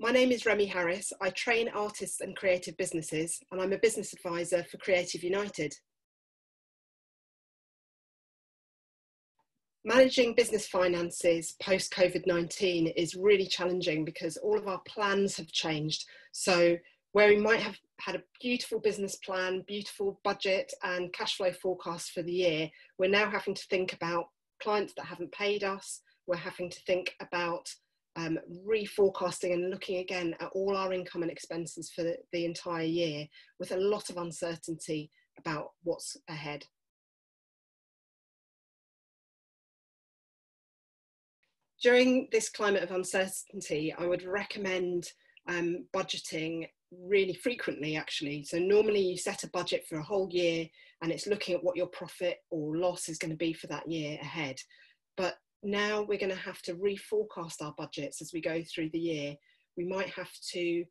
My name is Remi Harris. I train artists and creative businesses, and I'm a business advisor for Creative United. Managing business finances post-COVID-19 is really challenging because all of our plans have changed. So where we might have had a beautiful business plan, beautiful budget and cash flow forecast for the year, we're now having to think about clients that haven't paid us. We're having to think about reforecasting and looking again at all our income and expenses for the entire year, with a lot of uncertainty about what's ahead. During this climate of uncertainty, I would recommend budgeting really frequently, actually. So normally you set a budget for a whole year and it's looking at what your profit or loss is going to be for that year ahead. But now we're going to have to reforecast our budgets as we go through the year. We might have to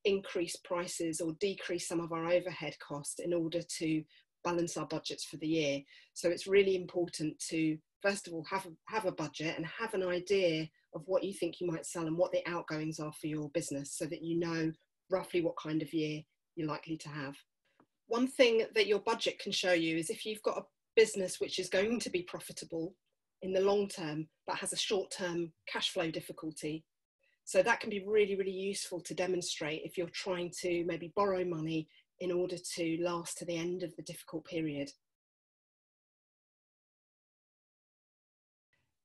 increase prices or decrease some of our overhead costs in order to balance our budgets for the year. So it's really important to, first of all, have a budget and have an idea of what you think you might sell and what the outgoings are for your business, so that you know roughly what kind of year you're likely to have. One thing that your budget can show you is if you've got a business which is going to be profitable in the long term but has a short-term cash flow difficulty. So that can be really, really useful to demonstrate if you're trying to maybe borrow money in order to last to the end of the difficult period.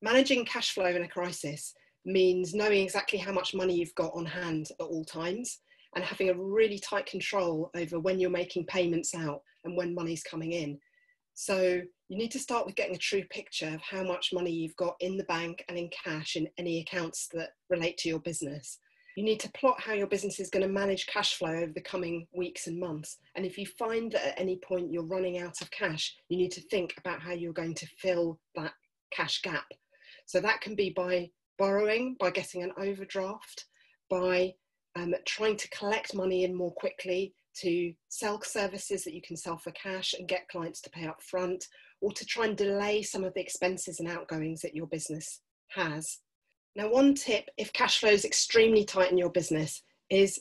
Managing cash flow in a crisis means knowing exactly how much money you've got on hand at all times and having a really tight control over when you're making payments out and when money's coming in. So you need to start with getting a true picture of how much money you've got in the bank and in cash in any accounts that relate to your business. You need to plot how your business is going to manage cash flow over the coming weeks and months. And if you find that at any point you're running out of cash, you need to think about how you're going to fill that cash gap. So that can be by borrowing, by getting an overdraft, by trying to collect money in more quickly, to sell services that you can sell for cash and get clients to pay up front, or to try and delay some of the expenses and outgoings that your business has. Now, one tip, if cash flow is extremely tight in your business, is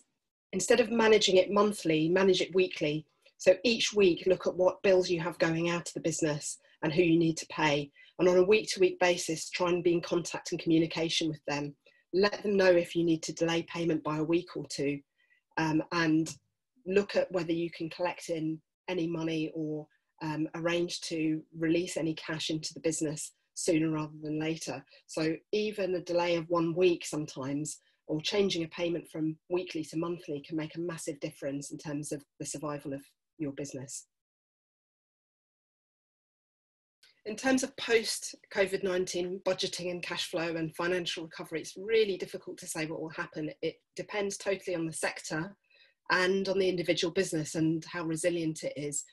instead of managing it monthly, manage it weekly. So each week, look at what bills you have going out of the business and who you need to pay. And on a week-to-week basis, try and be in contact and communication with them. Let them know if you need to delay payment by a week or two, and look at whether you can collect in any money or arrange to release any cash into the business sooner rather than later. So even a delay of 1 week sometimes, or changing a payment from weekly to monthly, can make a massive difference in terms of the survival of your business. In terms of post-COVID-19 budgeting and cash flow and financial recovery, it's really difficult to say what will happen. It depends totally on the sector and on the individual business and how resilient it is.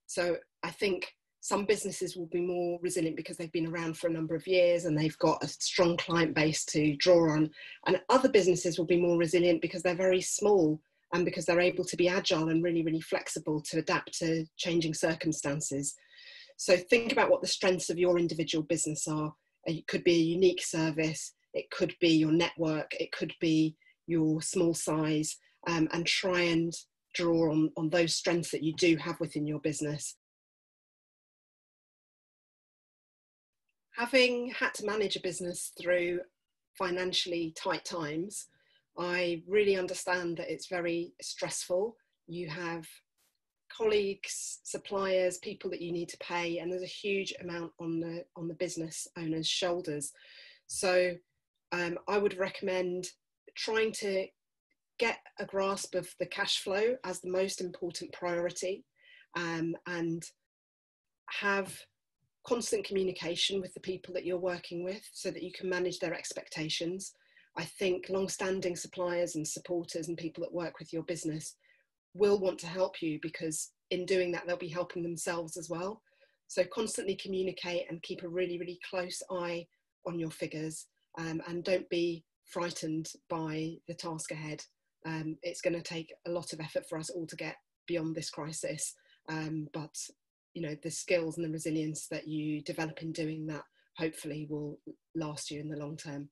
So I think some businesses will be more resilient because they've been around for a number of years and they've got a strong client base to draw on. And other businesses will be more resilient because they're very small and because they're able to be agile and really, really flexible to adapt to changing circumstances. So think about what the strengths of your individual business are. It could be a unique service, it could be your network, it could be your small size, and try and draw on those strengths that you do have within your business. Having had to manage a business through financially tight times, I really understand that it's very stressful. You have colleagues, suppliers, people that you need to pay, and there's a huge amount on the business owner's shoulders. So I would recommend trying to get a grasp of the cash flow as the most important priority, and have constant communication with the people that you're working with so that you can manage their expectations. I think long-standing suppliers and supporters and people that work with your business will want to help you, because in doing that they'll be helping themselves as well. So constantly communicate and keep a really, really close eye on your figures, and don't be frightened by the task ahead. It's going to take a lot of effort for us all to get beyond this crisis, but you know, the skills and the resilience that you develop in doing that hopefully will last you in the long term.